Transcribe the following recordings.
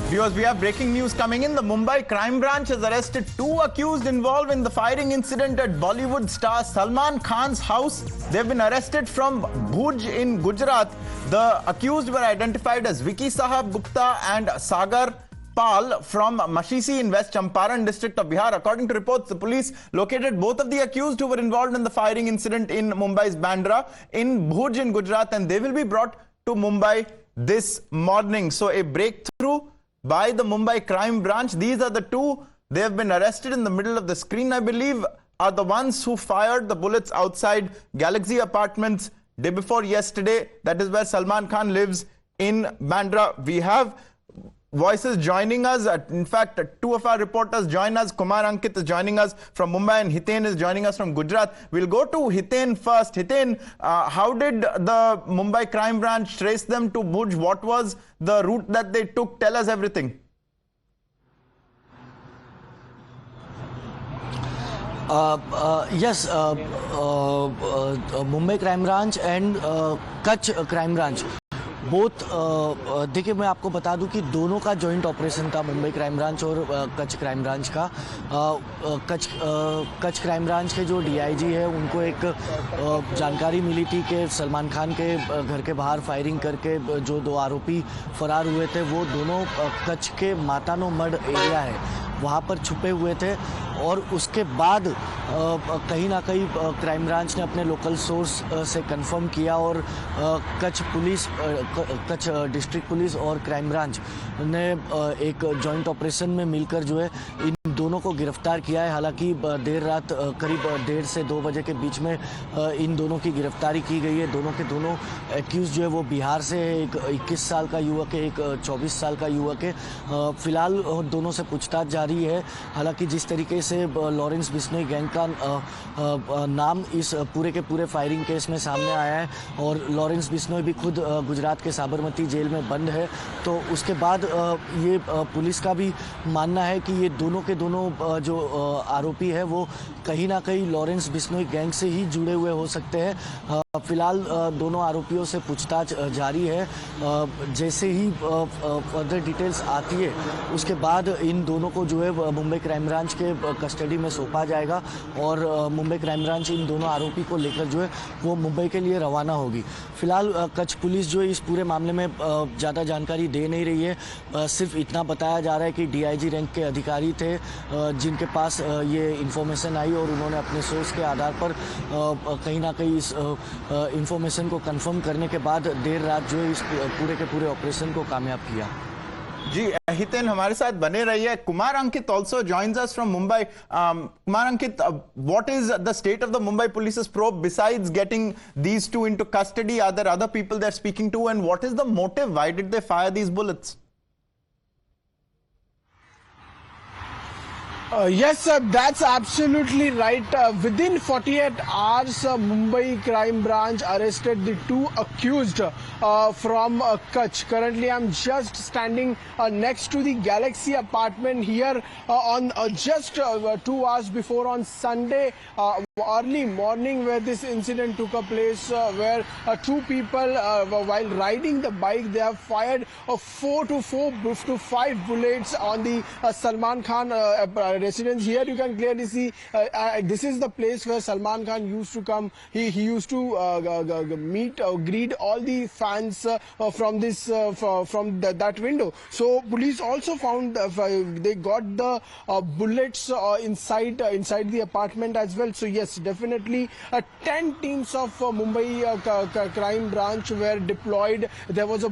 Viewers, we have breaking news coming in. The Mumbai Crime Branch has arrested 2 accused involved in the firing incident at Bollywood star Salman Khan's house. They've been arrested from Bhuj in Gujarat. The accused were identified as Vicky Sahab Gupta and Sagar Pal from Mashisi in West Champaran district of Bihar. According to reports, the police located both of the accused who were involved in the firing incident in Mumbai's Bandra in Bhuj in Gujarat, and they will be brought to Mumbai this morning. So a breakthrough by the Mumbai Crime Branch. These are the 2. They have been arrested. In the middle of the screen, I believe, are the ones who fired the bullets outside Galaxy Apartments day before yesterday. That is where Salman Khan lives in Bandra. We have voices joining us. In fact, 2 of our reporters join us. Kumar Ankit is joining us from Mumbai and Hiten is joining us from Gujarat. We'll go to Hiten first. Hiten, how did the Mumbai Crime Branch trace them to Bhuj? What was the route that they took? Tell us everything. Yes, Mumbai Crime Branch and Kutch Crime Branch both देखिए, मैं आपको बता दूं कि दोनों का joint operation था, Mumbai crime branch और कच्छ क्राइम ब्रांच का। कच्छ क्राइम ब्रांच के जो डीआईजी है, उनको एक जानकारी मिली थी कि सलमान खान के घर के बाहर फायरिंग करके जो 2 आरोपी फरार हुए थे, वो दोनों कच्छ के मातानो मड एरिया है, वहाँ पर छुपे हुए थे। और उसके बाद कहीं ना कहीं क्राइम ब्रांच ने अपने लोकल सोर्स से कंफर्म किया और Kutch police, Kutch district police और क्राइम ब्रांच ने एक जॉइंट ऑपरेशन में मिलकर जो है इन दोनों को गिरफ्तार किया है। हालांकि देर रात करीब 1:30 से 2 बजे के बीच में इन दोनों की गिरफ्तारी की गई है। दोनों के दोनों एक्यूज जो है वो बिहार से है, एक 21 साल का युवक है, एक 24 साल का युवक है। फिलहाल दोनों से पूछताछ जारी है। हालांकि जिस तरीके से लॉरेंस बिश्नोई गैंग का नाम इस पूरे के पूरे फायरिंग केस में सामने आया है और लॉरेंस बिश्नोई भी खुद गुजरात के साबरमती जेल में बंद है, तो उसके बाद ये पुलिस का भी मानना है कि ये दोनों के दोनों जो आरोपी है वो कहीं ना कहीं लॉरेंस बिश्नोई गैंग से ही जुड़े हुए हो सकते हैं। फिलहाल दोनों आरोपियों से पूछताछ जारी है। जैसे ही फर्दर डिटेल्स आती है, उसके बाद इन दोनों को जो है मुंबई क्राइम ब्रांच के कस्टडी में सौंपा जाएगा और मुंबई क्राइम ब्रांच इन दोनों आरोपी को लेकर जो है वो मुंबई के लिए रवाना होगी। फिलहाल कच्छ पुलिस जो है इस पूरे मामले में ज़्यादा जानकारी दे नहीं रही है। सिर्फ इतना बताया जा रहा है कि डीआईजी रैंक के अधिकारी थे जिनके पास ये इन्फॉर्मेशन आई और उन्होंने अपने सोर्स के आधार पर कहीं ना कहीं इस इंफॉर्मेशन को कंफर्म करने के बाद देर रात जो है इस पूरे के पूरे ऑपरेशन को कामयाब किया। जी, हितेन हमारे साथ बने रहिए। कुमार अंकित also joins us from Mumbai. Kumar Ankit, what is the state of the Mumbai police's probe besides getting these 2 into custody? Are there other people they're speaking to, and what is the motive? Why did they fire these bullets? Yes, that's absolutely right. Within 48 hours, Mumbai Crime Branch arrested the 2 accused from Kutch. Currently, I'm just standing next to the Galaxy apartment here on just 2 hours before on Sunday early morning, where this incident took place, where 2 people, while riding the bike, they have fired 4 to 5 bullets on the Salman Khan residence. Here you can clearly see this is the place where Salman Khan used to come. He used to meet or greet all the fans from this from that window. So police also found they got the bullets inside the apartment as well. So yes, definitely 10 teams of Mumbai Crime Branch were deployed. There was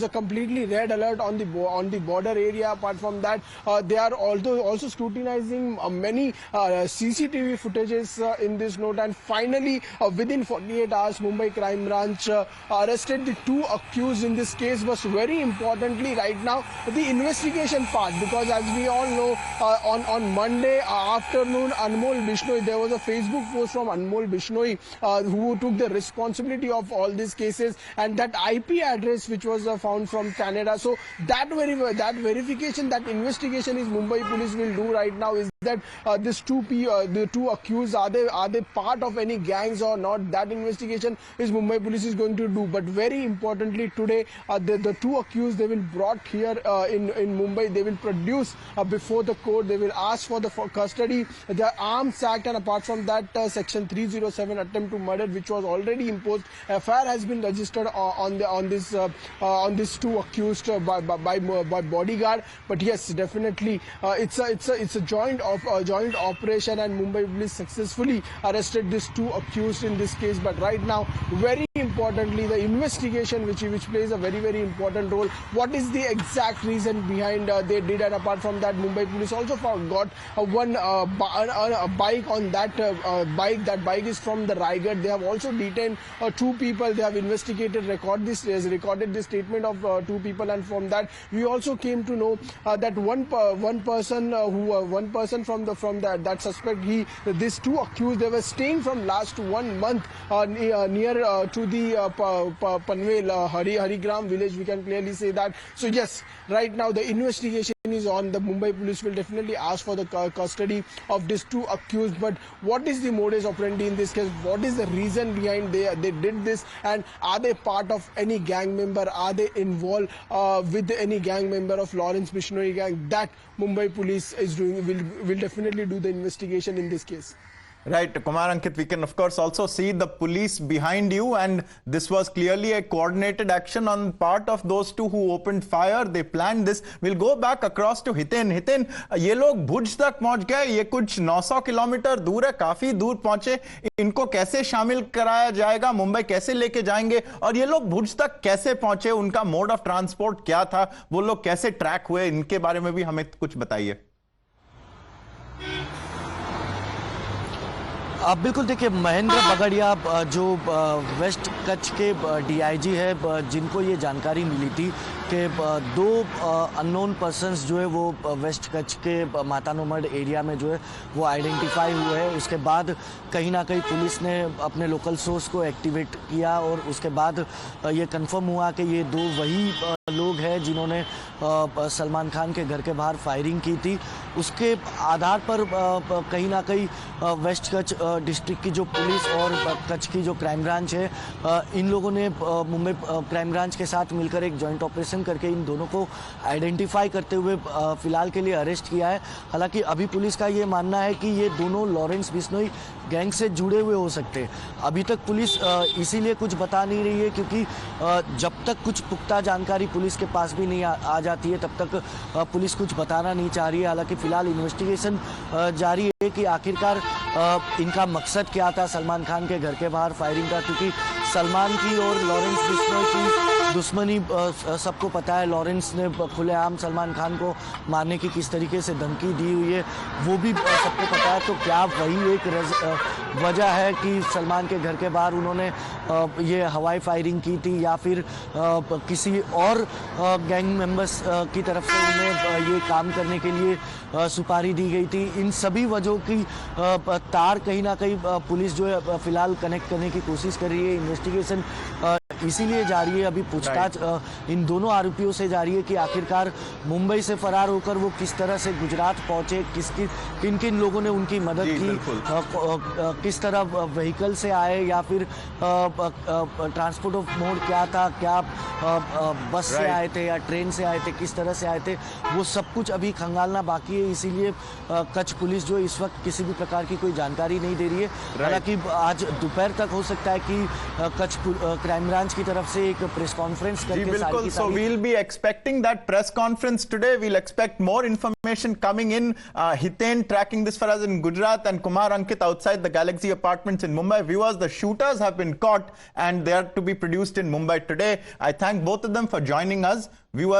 a completely red alert on the border area. Apart from that, they are also scrutinizing many CCTV footages in this note, and finally within 48 hours Mumbai Crime Branch arrested the 2 accused in this case. Was very importantly right now the investigation part, because as we all know, on Monday afternoon, Anmol Bishnoi, there was a Facebook post from Anmol Bishnoi who took the responsibility of all these cases, and that IP address which was found from Canada. So that verification, that investigation is Mumbai police will do right now is that the two accused are they part of any gangs or not. That investigation is Mumbai police is going to do. But very importantly today, the two accused, they will brought here in Mumbai. They will produce before the court. They will ask for the custody, the Arms Act, and apart from that, Section 307 attempt to murder, which was already imposed. FIR has been registered on this two accused by bodyguard. But yes, definitely it's a joint operation, and Mumbai police successfully arrested these two accused in this case. But right now, very importantly, the investigation which plays a very important role. What is the exact reason behind they did? And apart from that, Mumbai police also got a bike on that bike. That bike is from the Raigad. They have also detained two people. They have investigated, recorded this statement of two people, and from that we also came to know that one person from that suspect, these two accused, they were staying from last 1 month near to the Panvel Harigram village. We can clearly say that. So yes, right now the investigation is on. The Mumbai police will definitely ask for the custody of these two accused. But what is the modus operandi in this case? What is the reason behind they did this? And are they part of any gang member? Are they involved with any gang member of Lawrence Missionary gang? That Mumbai police is doing will definitely do the investigation in this case. Right, Kumar Ankit, we can of course also see the police behind you, and this was clearly a coordinated action on part of those two who opened fire. They planned this. We'll go back across to Hiten. Hiten, ये लोग भुज तक पहुंच गए, ये कुछ 900 kilometre दूर है, काफी दूर पहुंचे. इनको कैसे शामिल कराया जाएगा, मुंबई कैसे लेके जाएंगे, और ये लोग भुज तक कैसे पहुंचे, उनका मोड ऑफ ट्रांसपोर्ट क्या था, वो लोग कैसे ट्रैक हुए, इनके बारे में भी हमें कुछ बताइए. अब बिल्कुल देखिए, महेंद्र बगड़िया जो वेस्ट कच्छ के डीआईजी है, जिनको ये जानकारी मिली थी कि दो अननोन पर्सन्स जो है वो वेस्ट कच्छ के मातानोमढ़ एरिया में जो है वो आइडेंटिफाई हुए हैं. उसके बाद कहीं ना कहीं पुलिस ने अपने लोकल सोर्स को एक्टिवेट किया और उसके बाद ये कंफर्म हुआ कि ये दो वही लोग हैं जिन्होंने सलमान खान के घर के बाहर फायरिंग की थी. उसके आधार पर कहीं ना कहीं वेस्ट कच्छ डिस्ट्रिक्ट की जो पुलिस और कच्छ की जो क्राइम ब्रांच है, इन लोगों ने मुंबई क्राइम ब्रांच के साथ मिलकर एक जॉइंट ऑपरेशन करके इन दोनों को आइडेंटिफाई करते हुए फिलहाल के लिए अरेस्ट किया है. हालांकि अभी पुलिस का ये मानना है कि ये दोनों लॉरेंस बिश्नोई गैंग से जुड़े हुए हो सकते हैं. अभी तक पुलिस इसीलिए कुछ बता नहीं रही है क्योंकि जब तक कुछ पुख्ता जानकारी पुलिस के पास भी नहीं आ जाती है तब तक पुलिस कुछ बताना नहीं चाह रही है. हालांकि फिलहाल इन्वेस्टिगेशन जारी है कि आखिरकार इनका मकसद क्या था सलमान खान के घर के बाहर फायरिंग का, क्योंकि सलमान की और लॉरेंस बिश्नोई की दुश्मनी सबको पता है. लॉरेंस ने खुलेआम सलमान खान को मारने की किस तरीके से धमकी दी हुई है वो भी सबको पता है. तो क्या वही एक वजह है कि सलमान के घर के बाहर उन्होंने ये हवाई फायरिंग की थी, या फिर किसी और गैंग मेंबर्स की तरफ से उन्हें ये काम करने के लिए सुपारी दी गई थी? इन सभी वजहों की तार कहीं ना कहीं पुलिस जो है फिलहाल कनेक्ट करने की कोशिश कर रही है. इन्वेस्टिगेशन इसीलिए जारी है, अभी पूछताछ इन दोनों आरोपियों से जारी है कि आखिरकार मुंबई से फरार होकर वो किस तरह से गुजरात पहुंचे, किन किन लोगों ने उनकी मदद की, किस तरह व्हीकल से आए या फिर ट्रांसपोर्ट ऑफ मोड क्या था, क्या बस से आए थे या ट्रेन से आए थे, किस तरह से आए थे, वो सब कुछ अभी खंगालना बाकी है. इसीलिए कच्छ पुलिस जो इस वक्त किसी भी प्रकार की कोई जानकारी नहीं दे रही है. हालांकि आज दोपहर तक हो सकता है कि कच्छ क्राइम ब्रांच की तरफ से एक प्रेस कॉन्फ्रेंस करके सारी so we'll be expecting that press conference today. We'll expect more information coming in. Hiten tracking this for us in Gujarat, and Kumar Ankit outside the Galaxy Apartments in Mumbai. Viewers, the shooters have been caught and they are to be produced in Mumbai today. I thank both of them for joining us. Viewers,